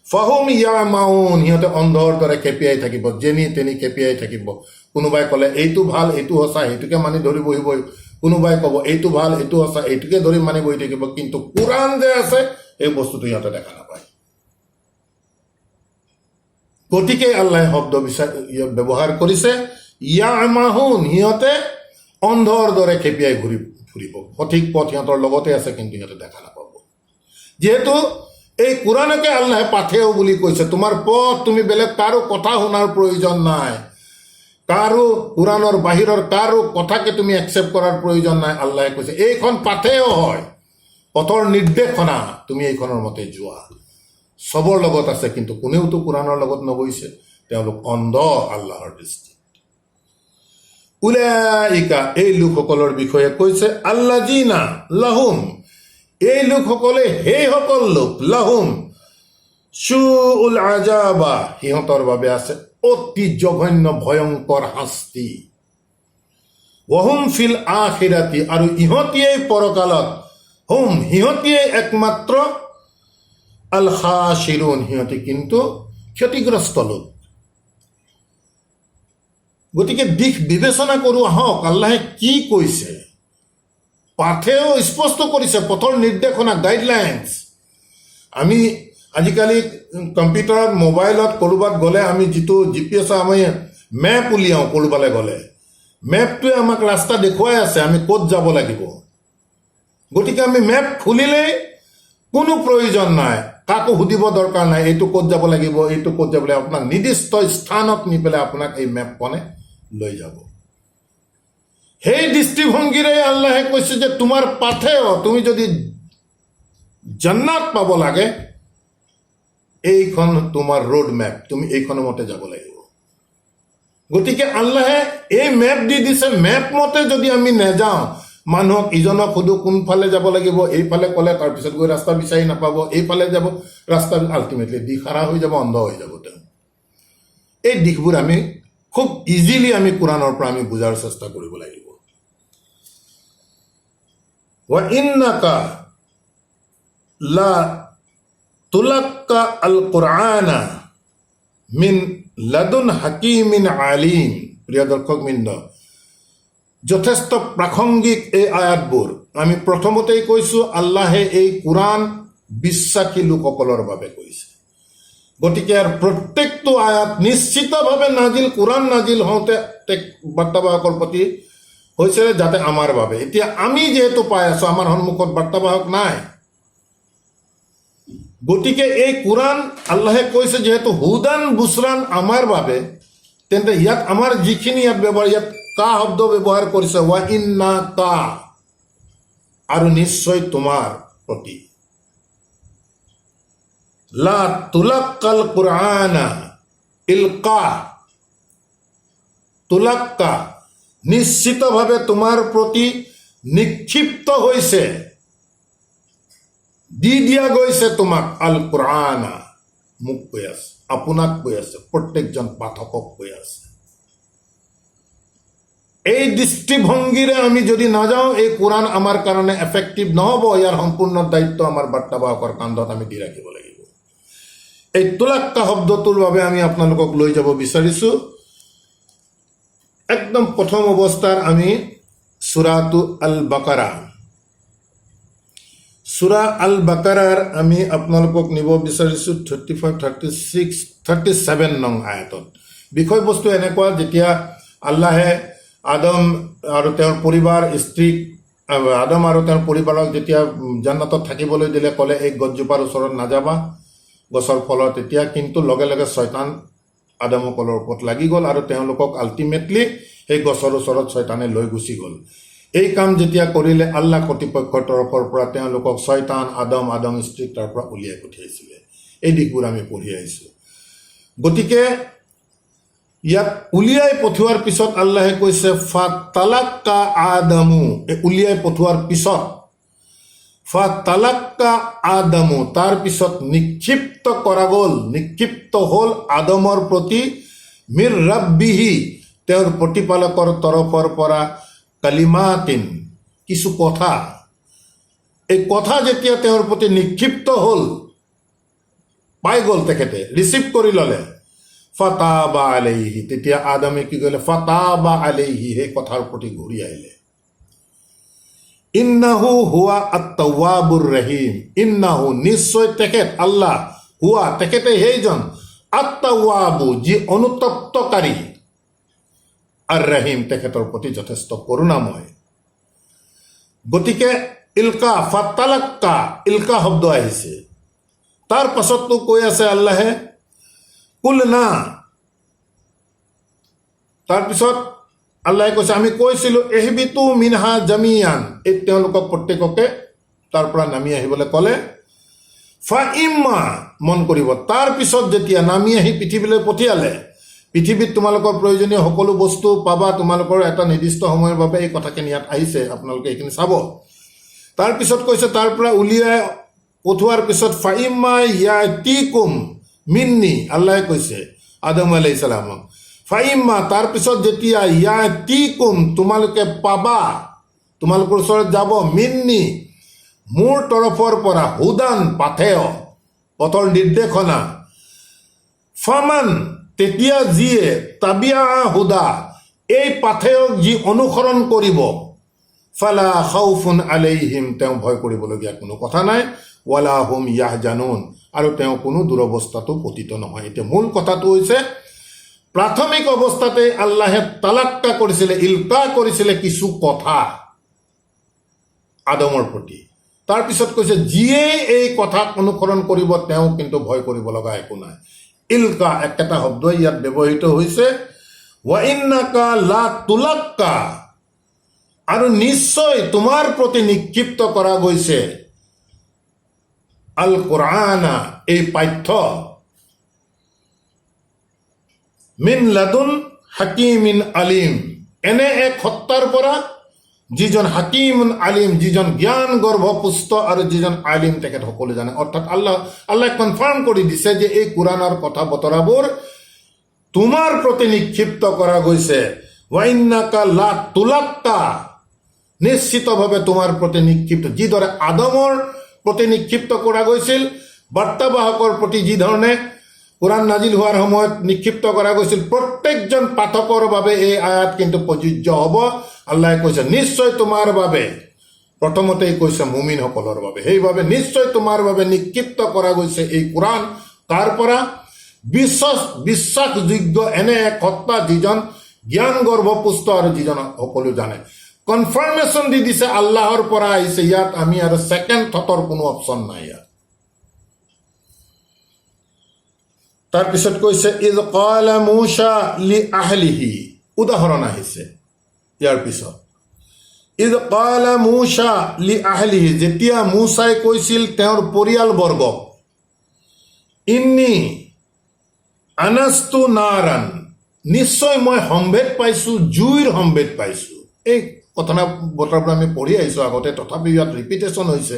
ফাহুম ইয়ামাউন, সিহঁতে অন্ধৰ দৰে খেপিয়াই থাকিব, যেনি তেনি খেপিয়াই থাকিব। কোনোবাই ক'লে এইটো ভাল, এইটো সঁচা, সেইটোকে মানি ধৰি বহিবই। কোনোবাই ক'ব এইটো ভাল, এইটো সঁচা, এইটোকে ধৰি মানি বহি থাকিব। কিন্তু কোৰাণ যে আছে এই বস্তুটো সিহঁতে দেখা নাপায়। গতিকে আল্লাহে শব্দ ব্যৱহাৰ কৰিছে ইয়ামাহুন, সিহঁতে অন্ধৰ দৰে খেপিয়াই ঘূৰি ফুৰিব। সঠিক পথ সিহঁতৰ লগতে আছে কিন্তু সিহঁতে দেখা নাপাব। যিহেতু এই কোৰাণকে আল্লাহে পাথেয় বুলি কৈছে, তোমাৰ পথ, তুমি বেলেগ কাৰো কথা শুনাৰ প্ৰয়োজন নাই, কাৰো কোৰাণৰ বাহিৰৰ কাৰো কথাকে তুমি একচেপ্ট কৰাৰ প্ৰয়োজন নাই। আল্লাহে কৈছে এইখন পাথেয় হয়, পথৰ নিৰ্দেশনা, তুমি এইখনৰ মতে যোৱা। চবৰ লগত আছে কিন্তু কোনেওতো কোৰাণৰ লগত নগৈছে, তেওঁলোক অন্ধ আল্লাহৰ দৃষ্টিত। উলাইকা, এই লোকসকলৰ বিষয়ে কৈছে আল্লাযিনা লাহুম, এই লোকসকলে সেইসকল লোক, লাহুম শুউল আজাবা, সিহঁতৰ বাবে আছে অতি জঘন্য ভয়ংকৰ শাস্তি। ওহুম ফিল আখিৰাতি, আৰু ইহঁতিয়েই পৰকালত সিহঁতিয়েই একমাত্ৰ আল খাছিৰুন, সিহঁতি কিন্তু ক্ষতিগ্ৰস্ত লোক। গতিকে দিশ বিবেচনা কৰোঁ আহক, আল্লাহে কি কৈছে। পাঠেও স্পষ্ট কৰিছে, পথৰ নিৰ্দেশনা, গাইডলাইনছ। আমি আজিকালি কম্পিউটাৰত, মোবাইলত ক'ৰবাত গ'লে আমি যিটো GPS আমি মেপ উলিয়াওঁ, ক'ৰবালৈ গ'লে মেপটোৱে আমাক ৰাস্তা দেখুৱাই আছে আমি ক'ত যাব লাগিব। গতিকে আমি মেপ খুলিলেই কোনো প্ৰয়োজন নাই, কাকো সুধিব দৰকাৰ নাই এইটো ক'ত যাব লাগিব, এইটো ক'ত যাব লাগিব। আপোনাক নিৰ্দিষ্ট স্থানত নি পেলাই আপোনাক এই মেপখনে লৈ যাব। সেই দৃষ্টিভংগীৰে আল্লাহে কৈছে যে তোমাৰ পাথেও, তুমি যদি জান্নাত পাব লাগে, এইখন তোমাৰ ৰোড মেপ, তুমি এইখনৰ মতে যাব লাগিব। গতিকে আল্লাহে এই মেপ দি দিছে, মেপ মতে যদি আমি নেযাওঁ, মানুহক ইজনক সুধো কোনফালে যাব লাগিব, এইফালে ক'লে তাৰপিছত গৈ ৰাস্তা বিচাৰি নাপাব, এইফালে যাব ৰাস্তা, আল্টিমেটলি দিশহাৰা হৈ যাব, অন্ধ হৈ যাব তেওঁ। এই দিশবোৰ আমি খুব ইজিলি আমি কোৰাণৰ পৰা আমি বুজাৰ চেষ্টা কৰিব লাগিব। ওয়া ইন্নাকা লা তুলাক্কা আল কুৰআনা মিন লাদুন হাকিমিন আলিম। প্ৰিয় দৰ্শকবৃন্দ, যথেষ্ট প্ৰাসংগিক এই আয়াতবোৰ। আমি প্ৰথমতেই কৈছোঁ আল্লাহে এই কোৰাণ বিশ্বাসী লোকসকলৰ বাবে কৈছে। গতিকে প্ৰত্যেকটো আয়াত নিশ্চিতভাৱে নাজিল, কোৰাণ নাজিল হওঁতে বাৰ্তাবাহকৰ প্ৰতি হৈছে যাতে আমাৰ বাবে। এতিয়া আমি যিহেতু পাই আছো, আমাৰ সন্মুখত বাৰ্তাবাহক নাই, গতিকে এই কোৰাণ আল্লাহে কৈছে যিহেতু হুদান বুছৰান আমাৰ বাবে, তেন্তে ইয়াত আমাৰ যিখিনি ইয়াত ব্যৱহাৰ, ইয়াত কা শব্দ ব্যৱহাৰ কৰিছে, ওয়া ইন্না কা, আৰু নিশ্চয় তোমাৰ প্ৰতি। লা তুলাক্কাল কুৰআনা ইলকা, তুলাক্কা নিশ্চিতভাৱে তোমাৰ প্ৰতি নিক্ষিপ্ত হৈছে, দি দিয়া গৈছে তোমাক, আল কুৰআনা, মোক কৈ আছে, আপোনাক কৈ আছে, প্ৰত্যেকজন পাঠকক কৈ আছে। এই দৃষ্টিভংগীৰে আমি যদি নাযাওঁ, এই কোৰাণ আমাৰ কাৰণে এফেক্টিভ নহ'ব। ইয়াৰ সম্পূৰ্ণ দায়িত্ব আমাৰ বাৰ্তাবাহকৰ কান্ধত আমি দি ৰাখিব লাগিব। এই তুলাক্কা শব্দটোৰ বাবে আমি আপোনালোকক লৈ যাব বিচাৰিছোঁ একদম প্ৰথম অৱস্থাৰ আমি সূৰাটো আল বাকাৰা, সূৰা আল বাকাৰাৰ আমি আপোনালোকক নিব বিচাৰিছোঁ 35, 36, 37 নং আয়াতত। বিষয়বস্তু এনেকুৱা, যেতিয়া আল্লাহে আদম আৰু তেওঁৰ পৰিবাৰ, স্ত্ৰীক, আদম আৰু তেওঁৰ পৰিবাৰক যেতিয়া জান্নাতত থাকিবলৈ দিলে, ক'লে এই গছজোপাৰ ওচৰত নাযাবা, গছৰ ফলত। তেতিয়া কিন্তু লগে লগে শয়তান আদমসকলৰ ওপৰত লাগি গ'ল আৰু তেওঁলোকক আল্টিমেটলি সেই গছৰ ওচৰত শয়তানে লৈ গুচি গ'ল। এই কাম যেতিয়া কৰিলে, আল্লাহ কৰ্তৃপক্ষৰ তৰফৰ পৰা তেওঁলোকক শয়তান, আদম স্ত্ৰীক তাৰ পৰা উলিয়াই পঠিয়াইছিলে। এই দিশবোৰ আমি পঢ়ি আহিছোঁ। গতিকে ইয়াত উলিয়াই পঠোৱাৰ পিছত আল্লাহে কৈছে ফাতালাক্কা আদামু, উলিয়াই পঠোৱাৰ পিছত ফাতালাক্কা আদামু, তাৰ পিছত নিক্ষিপ্ত কৰা গ'ল, নিক্ষিপ্ত হ'ল আদমৰ প্ৰতি মিৰ ৰাব্বিহি, তেওঁৰ প্ৰতিপালকৰ তৰফৰ পৰা, কালিমাতিন, কিছু কথা। এই কথা যেতিয়া তেওঁৰ প্ৰতি নিক্ষিপ্ত হ'ল, পাই গ'ল, তেখেতে ৰিচিভ কৰি ল'লে, ফাতাবা আলাইহি, তেতিয়া আদমে কি কৰিলে, ফাতাবা আলাইহি, সেই কথাৰ প্ৰতি ঘূৰি আহিলে। ইন্নাহু হুৱা আত-তাওৱাবুৰ ৰহিম, ইন্নাহু নিশ্চয় তেখেত, আল্লাহ, হুৱা তেখেতে সেইজন, আত-তাওৱাবু যি অনুতপ্তকাৰী, আৰ ৰহিম তেখেতৰ প্ৰতি যথেষ্ট কৰোণাময়। গতিকে ইলকা, ফাতালাক্কা, ইলকা শব্দ আহিছে। তাৰ পাছততো কৈ আছে আল্লাহে কুলনা, তাৰপিছত আল্লাহে কৈছে আমি কৈছিলোঁ এহবিতু মিনহা জামিয়ান, এই তেওঁলোকক প্ৰত্যেককে তাৰ পৰা নামি আহিবলৈ ক'লে। ফা ইম্মা, মন কৰিব, তাৰপিছত যেতিয়া নামি আহি পৃথিৱীলৈ পঠিয়ালে, পৃথিৱীত তোমালোকৰ প্ৰয়োজনীয় সকলো বস্তু পাবা, তোমালোকৰ এটা নিৰ্দিষ্ট সময়ৰ বাবে এই কথাখিনি ইয়াত আহিছে, আপোনালোকে এইখিনি চাব। তাৰপিছত কৈছে তাৰ পৰা উলিয়াই পঠোৱাৰ পিছত ফাইম্মা ইয়াতিকুম মিন্নি, আল্লাহে কৈছে আদম আলাইহিস সালামক, ফাইম্মা তাৰপিছত যেতিয়া ইয়াতিকুম তোমালোকে পাবা, তোমালোকৰ ওচৰত যাব, মিন্নি মোৰ তৰফৰ পৰা, হুদান পাথেয়, পথৰ নিৰ্দেশনা, ফামান তেতিয়া যিয়ে তাবিয়া হুদা এই পাথেয়ক যি অনুসৰণ কৰিব, ফালা খাউফুন আলাইহিম তেওঁ ভয় কৰিবলগীয়া কোনো কথা নাই, ৱালা হুম ইয়াহজানুন আৰু তেওঁ কোনো দুৰৱস্থাটো পতিত নহয়। এতিয়া মূল কথাটো হৈছে প্ৰাথমিক অৱস্থাতে আল্লাহে তালাক্কা কৰিছিলে, ইলকা কৰিছিলে কিছু কথা আদমৰ প্ৰতি। তাৰপিছত কৈছে যিয়ে এই কথাক অনুসৰণ কৰিব তেওঁ কিন্তু ভয় কৰিব লগা একো নাই। ইলকা একেটা শব্দই ইয়াত ব্যৱহৃত হৈছে। ওয়া ইন্নাকা লা তুলাক্কা আৰু নিশ্চয় তোমাৰ প্ৰতি নিক্ষিপ্ত কৰা গৈছে আল কুৰআনা এই পাঠ্য, মিন লাদুন হাকিমিন আলিম এনে এক সত্তাৰ পৰা যিজন হাকিমুন আলিম, যিজন জ্ঞান গৰ্ভপুষ্ট আৰু যিজন আলিম তেখেত সকলো জানে। অৰ্থাৎ আল্লাহ কনফাৰ্ম কৰি দিছে যে এই কোৰআনৰ কথা বতৰাবোৰ তোমাৰ প্ৰতি নিক্ষিপ্ত কৰা গৈছে। ওয়া ইন্নাকা লা তুলাক্কা নিশ্চিতভাৱে তোমাৰ প্ৰতি নিক্ষিপ্ত, যিদৰে আদমৰ প্ৰতি নিক্ষিপ্ত কৰা গৈছিল, বাৰ্তাবাহকৰ প্ৰতি যিধৰণে কোৰআন নাজিল হোৱাৰ সময়ত নিক্ষিপ্ত কৰা গৈছিল, প্ৰত্যেকজন পাঠকৰ বাবে এই আয়াত কিন্তু প্ৰযোজ্য হ'ব। আল্লাহে কৈছে নিশ্চয় তোমাৰ বাবে, প্ৰথমতেই কৈছে মুমিনসকলৰ বাবে, সেইবাবে নিশ্চয় তোমাৰ বাবে নিক্ষিপ্ত কৰা গৈছে এই কোৰআন। তাৰ পৰা বিশ্বাসযোগ্য এনে এক সত্তা যিজন জ্ঞান গৰ্ভপুষ্ট আৰু যিজন সকলো জানে। কনফাৰ্মেশ্যন দি দিছে আল্লাহৰ পৰা আহিছে, ইয়াত আমি আৰু ছেকেণ্ড থটৰ কোনো অপশ্যন নাই ইয়াত। তাৰপিছত কৈছে ইজ ক্বালা মূসা লি আহলিহি, উদাহৰণ আহিছে ইয়াৰ পিছত। ইজ ক্বালা মূসা লি আহলিহি, যেতিয়া মূসাই কৈছিল তেওঁৰ পৰিয়ালবৰ্গক, ইন্নী আনাস্তু নাৰান নিশ্চয় মই সম্ভেদ পাইছো, জুইৰ সম্ভেদ পাইছো। এই কথা বতৰাবোৰ আমি পঢ়ি আহিছো আগতে, তথাপি ইয়াত ৰিপিটেশ্যন হৈছে।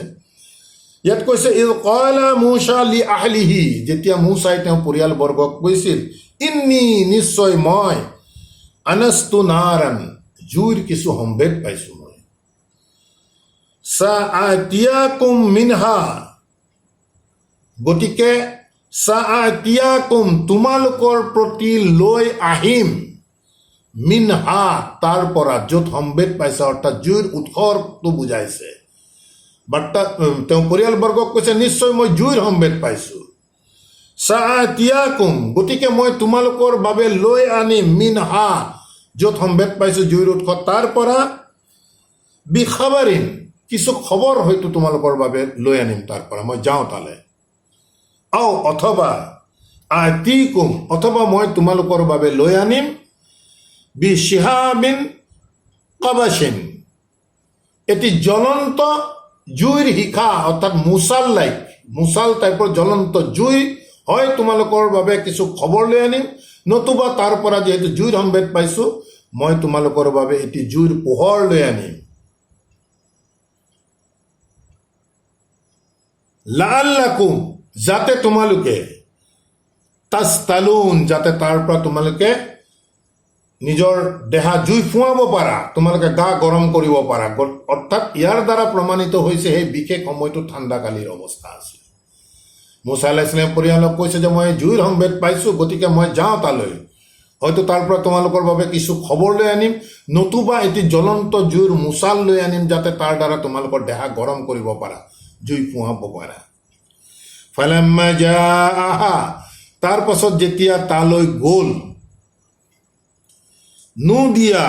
ইয়াত কৈছে ইজ ক্বালা মূসা লি আহলিহি, যেতিয়া মূসাই তেওঁ পৰিয়ালবৰ্গক কৈছিল, ইন্নী নিশ্চয় মই, আনাস্তু নাৰান জুইৰ কিছু সম্ভেদ পাইছো মই, সাআতিয়াকুম মিনহা গতিকে সাআতিয়াকুম তোমালোকৰ প্ৰতি লৈ আহিম, মিনহা তাৰ পৰা, য'ত সম্ভেদ পাইছে, অৰ্থাৎ জুইৰ উৎসটো বুজাইছে। বাৰ্তা তেওঁ পৰিয়ালবৰ্গক কৈছে নিশ্চয় মই জুইৰ সম্ভেদ পাইছো, সাআতিয়াকুম গতিকে মই তোমালোকৰ বাবে লৈ আনিম, মিনহা য'ত সম্ভেদ পাইছো জুইৰ উৎস, তাৰ পৰা বিখাবাৰিন কিছু খবৰ হয়তো তোমালোকৰ বাবে লৈ আনিম, তাৰ পৰা মই যাওঁ তালে। আও অথবা আতিকুম অথবা মই তোমালোকৰ বাবে লৈ আনিম, বিশিহাবিন কাবাসিন এটি জ্বলন্ত জুইৰ শিখা, অৰ্থাৎ মুছাল টাইপৰ জ্বলন্ত জুই হয় তোমালোকৰ বাবে কিছু খবৰ লৈ আনিম, নতুবা তাৰ পৰা যিহেতু জুইৰ সম্ভেদ পাইছো মই তোমালোকৰ বাবে এটি জুইৰ পোহৰ লৈ আনিম। লাআল্লাকুম যাতে তোমালোকে, তাস্তালুন যাতে তাৰ পৰা তোমালোকে নিজৰ দেহা জুই ফুৱাব পাৰা, তোমালোকে গা গৰম কৰিব পাৰা। অৰ্থাৎ ইয়াৰ দ্বাৰা প্ৰমাণিত হৈছে সেই বিশেষ সময়টো ঠাণ্ডাকালিৰ অৱস্থা আছিল। মুছা আলাইহিছ সালামৰ পৰিয়ালক কৈছে যে মই জুইৰ সম্ভেদ পাইছো, গতিকে মই যাওঁ তালৈ, হয়তো তাৰ পৰা তোমালোকৰ বাবে কিছু খবৰ লৈ আনিম, নতুবা এটি জ্বলন্ত জুইৰ মুছাল লৈ আনিম, যাতে তাৰ দ্বাৰা তোমালোকৰ দেহা গৰম কৰিব পাৰা, জুই ফুৱাব পাৰা। ফালাম্মা জাআহা তাৰ পাছত যেতিয়া তালৈ গ'ল, নুদিয়া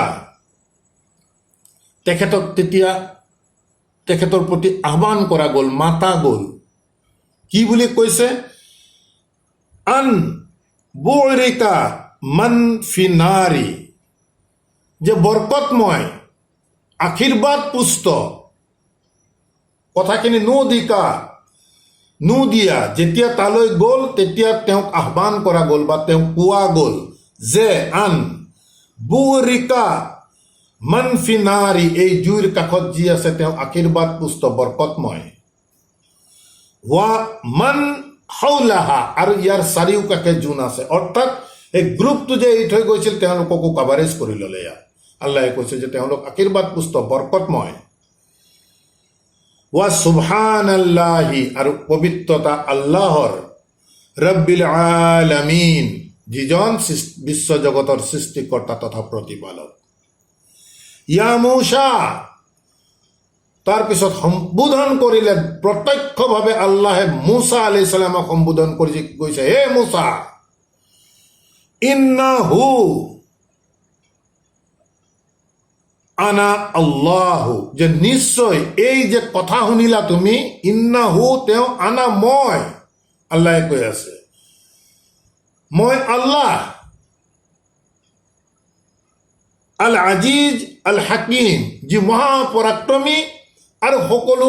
তেখেতক তেতিয়া তেখেতৰ প্ৰতি আহ্বান কৰা গ'ল, মাতা গ'ল। কি বুলি কৈছে? আন বুৰিকা মান ফিনাৰি, যে বৰকতময় আশীৰ্বাদ পুষ্ট কথাখিনি নুদিয়া যেতিয়া তালৈ গ'ল তেতিয়া তেওঁক আহ্বান কৰা গ'ল বা তেওঁক কোৱা গ'ল যে আন বুৰিকা মান ফিনাৰি, এই জুইৰ কাষত যি আছে তেওঁ আশীৰ্বাদ পুষ্ট বৰকতময়, ওয়া মান হাউলাহা আৰু ইয়াৰ চাৰিওকাষে জোন আছে, অৰ্থাৎ এই গ্ৰুপটো যে এৰি থৈ গৈছিল তেওঁলোককো কাভাৰেজ কৰি ল'লে ইয়াত আল্লাহে কৈছে যে তেওঁলোক আশীৰ্বাদ পুষ্ট বৰকতময় ৱা সুবহানাল্লাহি আৰু পবিত্ৰতা আল্লাহৰ ৰব্বিল আলামিন যিজন বিশ্ব জগতৰ সৃষ্টিকৰ্তা তথা প্ৰতিপালক ইয়া মূসা তাৰপিছত সম্বোধন কৰিলে প্ৰত্যক্ষভাৱে আল্লাহে মূসা আলাইহিস সালামক সম্বোধন কৰি কৈছে হে মূসা ইন্নাহু আনা আল্লাহু যে নিশ্চয় এই যে কথা শুনিলা তুমি ইন্নাহু তেওঁ আনা মই আল্লাহে কৈ আছে মই আল্লাহ আল আজিজ আল হাকিম যি মহাপৰাক্ৰমী আৰু সকলো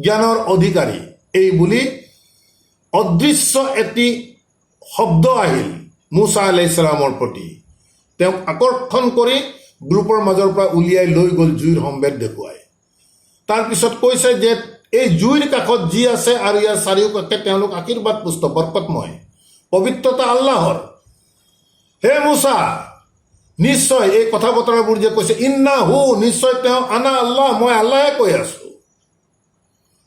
জ্ঞানৰ অধিকাৰী এই বুলি অদৃশ্য এটি শব্দ আহিল মূসা আলাইহিস সালামৰ প্ৰতি তেওঁক আকৰ্ষণ কৰি গ্ৰুপৰ মাজৰ পৰা উলিয়াই লৈ গ'ল জুইৰ সম্বেদ দেখুৱাই তাৰপিছত কৈছে যে এই জুইৰ কাষত যি আছে আৰু ইয়াৰ চাৰিওকাষে তেওঁলোক আশীৰ্বাদ পুষ্ট বৰকতময় পবিত্ৰতা আল্লাহৰ হে মূসা নিশ্চয় এই কথা বতৰাবোৰ যে কৈছে ইন্নাহু নিশ্চয় তেওঁ আনা আল্লাহ মই আল্লাহে কৈ আছো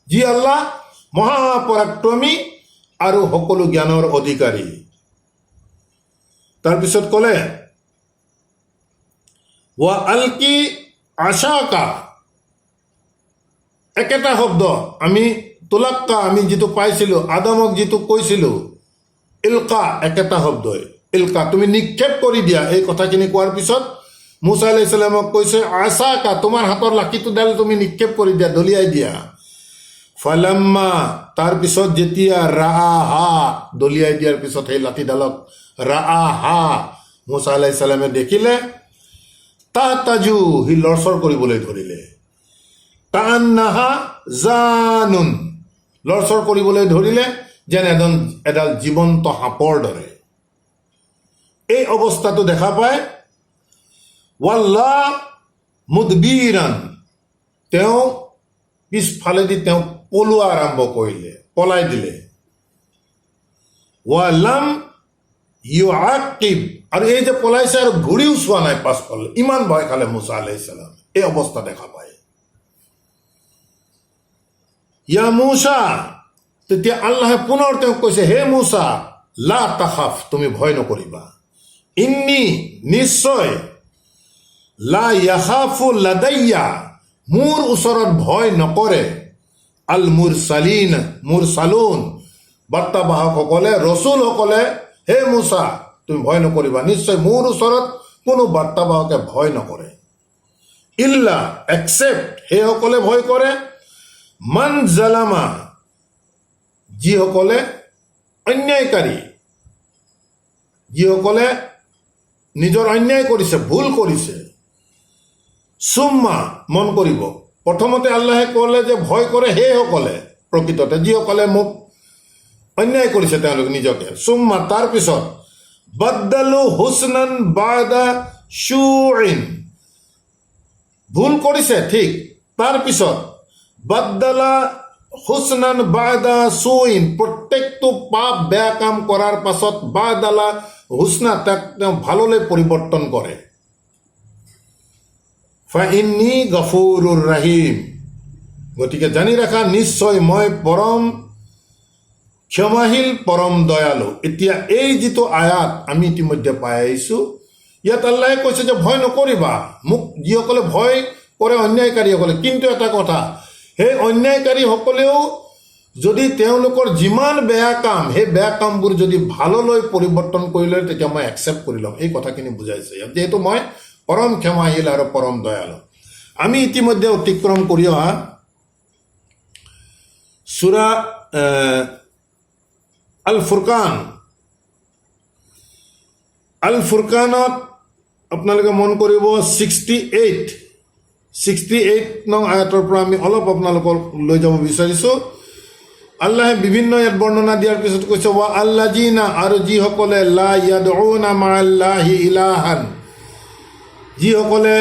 যি আল্লাহ মহাপৰাক্ৰমী আৰু সকলো জ্ঞানৰ অধিকাৰী তাৰপিছত ক'লে ৱা আলকি আশাকা একেটা শব্দ আমি তোলাক্কা আমি যিটো পাইছিলোঁ আদমক যিটো কৈছিলোঁ ইলকা একেটা শব্দই ইলকা তুমি নিক্ষেপ কৰি দিয়া এই কথাখিনি কোৱাৰ পিছত মূসা আলাইহিস সালামক কৈছে আশাকা তোমাৰ হাতৰ লাঠিটো ডাল তুমি নিক্ষেপ কৰি দিয়া দলিয়াই দিয়া ফালাম্মা তাৰপিছত যেতিয়া ৰাহা দলিয়াই দিয়াৰ পিছত সেই লাঠিডালক ৰাহা মূসা আলাইহিস সালামে দেখিলে তাতাজু সি লৰচৰ কৰিবলৈ ধৰিলে কান্নাহা জানুন লৰচৰ কৰিবলৈ ধৰিলে যেন এডাল জীৱন্ত সাপৰ দৰে এই অৱস্থাটো দেখা পায় ৱাল্লাহ মুদবিৰান তেওঁ পিছফালেদি তেওঁ পলোৱা আৰম্ভ কৰিলে পলাই দিলে ৱালাম ইউআকিব আৰু এই যে পলাইছে আৰু ঘূৰিও চোৱা নাই পাছফালে ইমান ভয় খালে মূসা আলাইহিস সালাম এই অৱস্থা দেখা পায় ইয়া মূসা তেতিয়া আল্লাহে পুনৰ তেওঁক কৈছে হে মূসা লা তাখাফ তুমি ভয় নকৰিবা ইন্নী নিশ্চয় লা ইয়াখাফু লাদাইয়া মোৰ ওচৰত ভয় নকৰে আল মুৰসালিন মুৰসালুন বাৰ্তাবাহকসকলে ৰসুলসকলে হে মূসা তুমি ভয় নকৰিবা নিশ্চয় মোৰ ওচৰত কোনো বাৰ্তাবাহকে ভয় নকৰে ইল্লা একচেপ্ট সেইসকলে ভয় কৰে মান জালামা যিসকলে অন্যায়কাৰী যিসকলে নিজৰ অন্যায় কৰিছে ভুল কৰিছে সুম্মা মন কৰিব প্ৰথমতে আল্লাহে ক'লে যে ভয় কৰে সেইসকলে প্ৰকৃততে যিসকলে মোক অন্যায় কৰিছে তেওঁলোক নিজকে সুম্মা তাৰপিছত বাদ্দালু হুসনান বাদা শুইন ভুল কৰিছে ঠিক তাৰপিছত বাদ্দালা হুসনান বাদা সুইন প্ৰত্যেকটো পাপ বেয়া কাম কৰাৰ পাছত বাদালা হুসনা তাক তেওঁ ভাললৈ পৰিৱৰ্তন কৰে ফাইন্নী গফুৰুৰ ৰাহিম গতিকে জানি ৰাখা নিশ্চয় মই পৰম ক্ষমাশীল পৰম দয়ালু এতিয়া এই যিটো আয়াত আমি ইতিমধ্যে পাই আহিছোঁ ইয়াত আল্লাহে কৈছে যে ভয় নকৰিবা মোক যিসকলে ভয় কৰে অন্যায়কাৰীসকলে কিন্তু এটা কথা সেই অন্যায়কাৰীসকলেও যদি তেওঁলোকৰ যিমান বেয়া কাম সেই বেয়া কামবোৰ যদি ভাললৈ পৰিৱৰ্তন কৰি লয় তেতিয়া মই একচেপ্ট কৰি ল'ম এই কথাখিনি বুজাইছে ইয়াত যিহেতু মই পৰম ক্ষমাশীল আৰু পৰম দয়ালু আমি ইতিমধ্যে অতিক্ৰম কৰি অহা সূৰা আল ফুৰকানত আপোনালোকে মন কৰিব 68 নং আয়াতৰ পৰা আমি অলপ আপোনালোকক লৈ যাব বিচাৰিছোঁ আল্লাহে বিভিন্ন ইয়াত বৰ্ণনা দিয়াৰ পিছত কৈছে ৱা আল্লাযিনা আৰু যিসকলে লা ইয়াদউনা মাআল্লাহি ইলাহান যিসকলে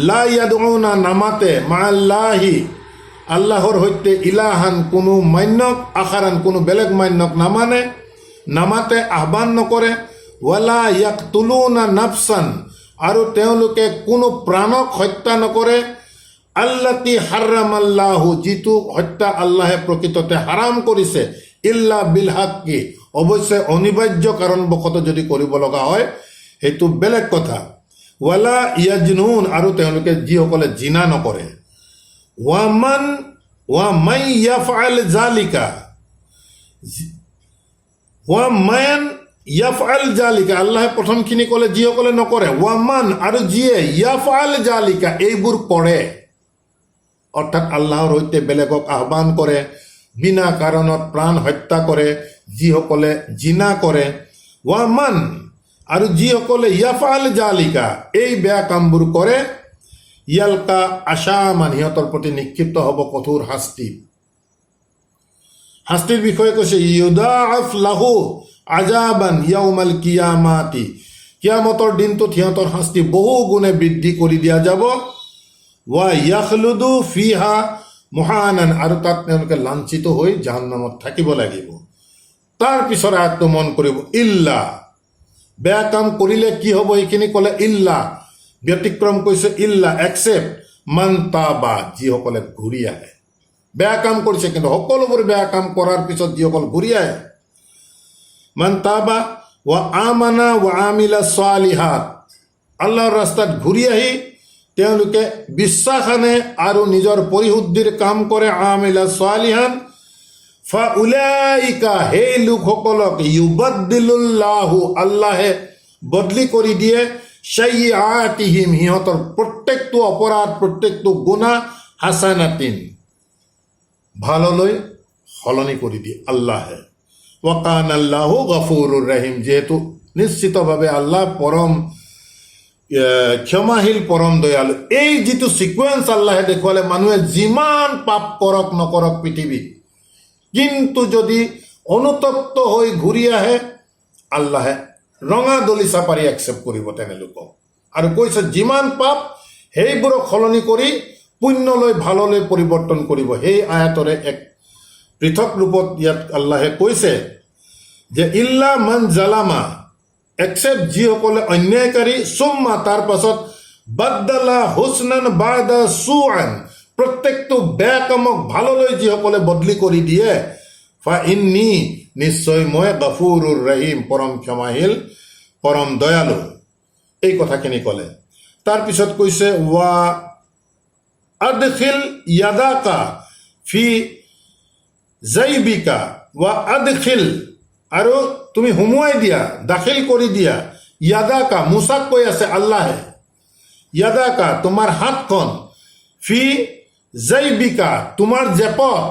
লা ইয়াদউনা নামাতে মাআল্লাহি আল্লাহৰ সৈতে ইলাহান কোনো মান্যক আখাৰান কোনো বেলেগ মান্যক নামাতে আহ্বান নকৰে ৱালা ইয়াকতুলুনা নাফসান, আৰু তেওঁলোকে কোনো প্ৰাণক হত্যা নকৰে, আল্লাতি হাৰামাল্লাহু, যিটো হত্যা আল্লাহে প্ৰকৃততে হাৰাম কৰিছে, ইল্লা বিল হাক্কি, অৱশ্যে অনিবাৰ্য কাৰণবশতঃ যদি কৰিব লগা হয় সেইটো বেলেগ কথা। ৱালা ইয়াজনুন, আৰু তেওঁলোকে যিসকলে জিনা নকৰে। ওয়ামান ইয়াফআল জালিকা, আল্লাহে প্ৰথমখিনি ক'লে যিসকলে নকৰে, ওয়ামান, আৰু যিয়ে ইয়াফআল জালিকা, এইবোৰ কৰে, অৰ্থাৎ আল্লাহৰ সৈতে বেলেগক আহ্বান কৰে, বিনা কাৰণত প্ৰাণ হত্যা কৰে, যিসকলে জিনা কৰে, ওয়ামান, আৰু যিসকলে ইয়াফআল জালিকা, এই বেয়া কামবোৰ কৰে, ইয়ালকা আসামান, সিহঁতৰ প্ৰতি নিক্ষিপ্ত হ'ব কঠোৰ শাস্তি। শাস্তিৰ বিষয়ে কৈছে ইউদাআফ লাহু আজাবান ইয়াউমাল কিয়ামাতি, কিয়ামতৰ দিনটোত সিহঁতৰ শাস্তি বহু গুণে বৃদ্ধি কৰি দিয়া যাব। ৱা ইয়াখলুদু ফিহা মুহানান, আৰু তাত তেওঁলোকে লাঞ্ছিত হৈ জাহান্নামত থাকিব লাগিব। তাৰ পিছৰ আয়াতটো মন কৰিব, ইল্লা, বেয়া কাম কৰিলে কি হ'ব এইখিনি ক'লে, ইল্লা, ব্যতিক্ৰম কৈছে, ইল্লা একচেপ্ট মান তাবা, যিসকলে ঘূৰি আহে। বেয়া কাম কৰিছে কিন্তু সকলোবোৰ বেয়া কাম কৰাৰ পিছত যিসকল ঘূৰি আহে, মান তাবা ৱা আমানা ৱা আমিলা সালিহাত, আল্লাহৰ ৰাস্তাত ঘূৰি আহি তেওঁলোকে বিশ্বাস আনে আৰু নিজৰ পৰিশুদ্ধিৰ কাম কৰে, আমিলা সালিহান, ফাউলাইকা, সেই লোকসকলক ইউবাদ্দিলুল্লাহু, আল্লাহে বদলি কৰি দিয়ে, শাইআতিহিম, সিহঁতৰ প্ৰত্যেকটো অপৰাধ, প্ৰত্যেকটো গুনাহ, হাসানাতিন, ভাললৈ সলনি কৰি দিয়ে আল্লাহে। ওয়া কানাল্লাহু গফুৰুৰ ৰহিম, যিহেতু নিশ্চিতভাৱে আল্লাহ পৰম ক্ষমাশীল, পৰম দয়ালু। এই যিটো ছিকুৱেঞ্চ আল্লাহে দেখুৱালে, মানুহে যিমান পাপ কৰক নকৰক পৃথিৱীত, কিন্তু যদি অনুতপ্ত হৈ ঘূৰি আহে, আল্লাহে ৰঙা দলিচা পাৰি একচেপ্ট কৰিব তেনেলোকক। আৰু কৈছে যিমান পাপ সেইবোৰক সলনি কৰি পুণ্যলৈ, ভাললৈ পৰিৱৰ্তন কৰিব। সেই আয়াতৰে এক পৃথক ৰূপত ইয়াত আল্লাহে কৈছে যে ইল্লা মান জালামা, একচেপ্ট যিসকলে অন্যায়কাৰী, সুম্মা, তাৰ পাছত বাদ্দালা হুসনান বাদা সুআন, প্ৰত্যেকটো বেয়া কামক ভাললৈ যিসকলে বদলি কৰি দিয়ে, ফা ইন্নী, নিশ্চয় মই, গফুৰুৰ ৰহিম, পৰম ক্ষমাশীল, পৰম দয়ালু। এই কথাখিনি ক'লে। তাৰপিছত কৈছে ৱা আদখিল ইয়াদাকা ফি জাইবিকা, ৱা আদখিল, আৰু তুমি সুমুৱাই দিয়া, দাখিল কৰি দিয়া, ইয়াদাকা, মুছাক কৈ আছে আল্লাহে, ইয়াদাকা, তোমাৰ হাতখন, ফি জাইবিকা, তোমাৰ জেপত,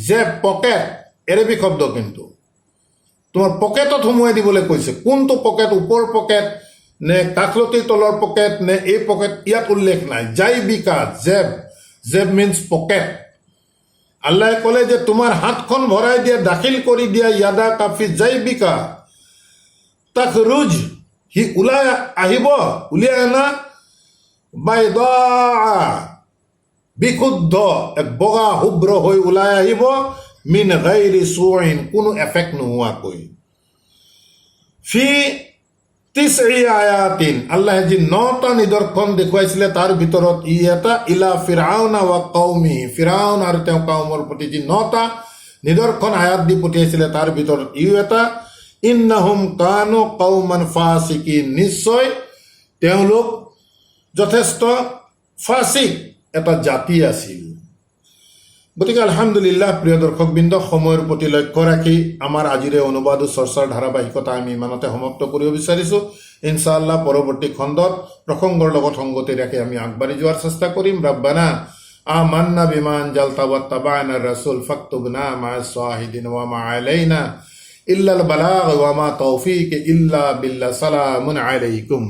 জেপ পকেট, এৰেবিক শব্দ কিন্তু, তোমাৰ পকেটত সুমুৱাই দিবলৈ কৈছে। কোনটো পকেট, ওপৰ পকেট নে কাষলতিৰ তলৰ পকেট নে এই পকেট, ইয়াত উল্লেখ নাই। জাইবিকা, জেব মিনছ পকেট। আল্লাহে ক'লে যে তোমাৰ হাতখন ভৰাই দিয়া, দাখিল কৰি দিয়া, ইয়াদা কাফি জাইবিকা, তাখৰুজ, সি ওলাই আহিব, উলিয়াই আনা, বাইদা, বিশুদ্ধ, এক বগা শুভ্ৰ হৈ ওলাই আহিব, মিন গাইৰি সুইন, কোনো এফেক্ট নোহোৱাকৈ। ফি তিসঈ আয়াতিন, আল্লাহে যি 9টা নিদৰ্শন দেখুৱাইছিলে তাৰ ভিতৰত ই এটা, ইলা ফিৰআউনা ওয়া কওমি, ফিৰআউন আৰু তেওঁ কওমৰ প্ৰতি যি 9টা নিদৰ্শন আয়াত দি পঠিয়াইছিলে তাৰ ভিতৰত ইও এটা, ইন্নাহুম কানু কওমান ফাসিকিন, নিশ্চয় তেওঁলোক যথেষ্ট ফাসিক এটা জাতি আছিল। গতিকে আলহামদুলিল্লাহ, প্ৰিয় দৰ্শকবৃন্দ, সময়ৰ প্ৰতি লক্ষ্য ৰাখি আমাৰ আজিৰ এই অনুবাদ ও চৰ্চাৰ ধাৰাবাহিকতা আমি ইমানতে সমাপ্ত কৰিব বিচাৰিছোঁ। ইনশাআল্লাহ পৰৱৰ্তী খণ্ডত প্ৰসংগৰ লগত সংগতি ৰাখি আমি আগবাঢ়ি যোৱাৰ চেষ্টা কৰিম। ৰাব্বানা আমান্না বিমা আনজালতা ওয়াত্তাবা'না ৰাসূল ফাকতুবনা মা'আস শাহিদিন ওয়া মা আলাইনা ইল্লাল বালাগ ওয়া মা তৌফিক ইল্লা বিল্লাহ। সালামুন আলাইকুম।